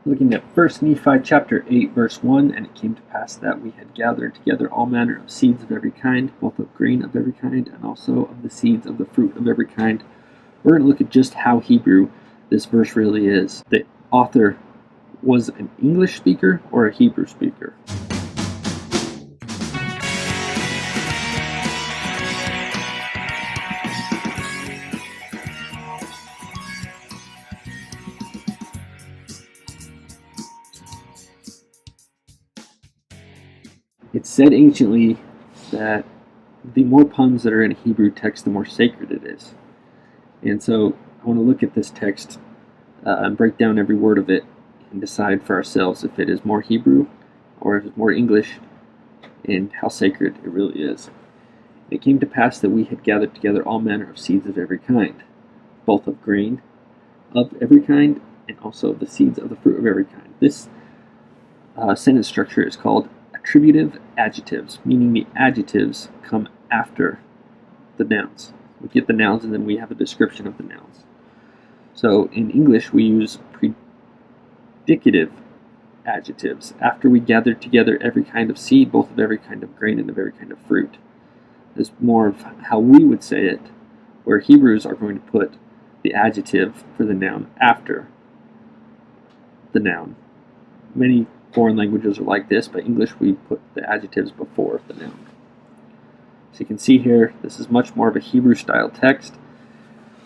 Looking at 1 Nephi chapter 8, verse 1, and it came to pass that we had gathered together all manner of seeds of every kind, both of grain of every kind, and also of the seeds of the fruit of every kind. We're going to look at just how Hebrew this verse really is. The author was an English speaker or a Hebrew speaker. It's said anciently that the more puns that are in a Hebrew text, the more sacred it is. And so I want to look at this text and break down every word of it and decide for ourselves if it is more Hebrew or if it's more English and how sacred it really is. It came to pass that we had gathered together all manner of seeds of every kind, both of grain of every kind and also the seeds of the fruit of every kind. This sentence structure is called attributive adjectives, meaning the adjectives come after the nouns. We get the nouns and then we have a description of the nouns. So in English we use predicative adjectives after we gathered together every kind of seed, both of every kind of grain and of every kind of fruit. It's more of how we would say it, where Hebrews are going to put the adjective for the noun after the noun. Many foreign languages are like this, but English we put the adjectives before the noun. So you can see here, this is much more of a Hebrew style text.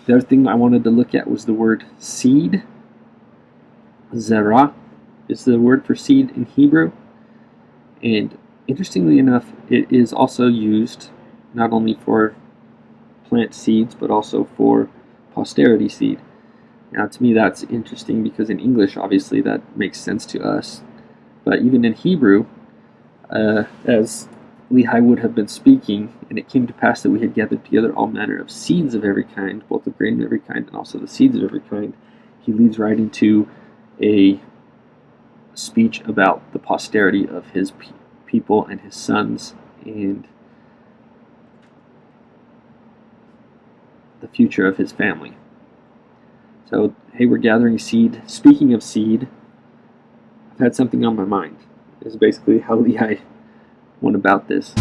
The other thing I wanted to look at was the word seed. Zerah is the word for seed in Hebrew. And interestingly enough, it is also used not only for plant seeds, but also for posterity seed. Now to me that's interesting because in English obviously that makes sense to us. But even in Hebrew, as Lehi would have been speaking, and it came to pass that we had gathered together all manner of seeds of every kind, both of grain of every kind and also the seeds of every kind, he leads right into a speech about the posterity of his people and his sons and the future of his family. So, hey, we're gathering seed. Speaking of seed, I've had something on my mind. Is basically how Lehi went about this.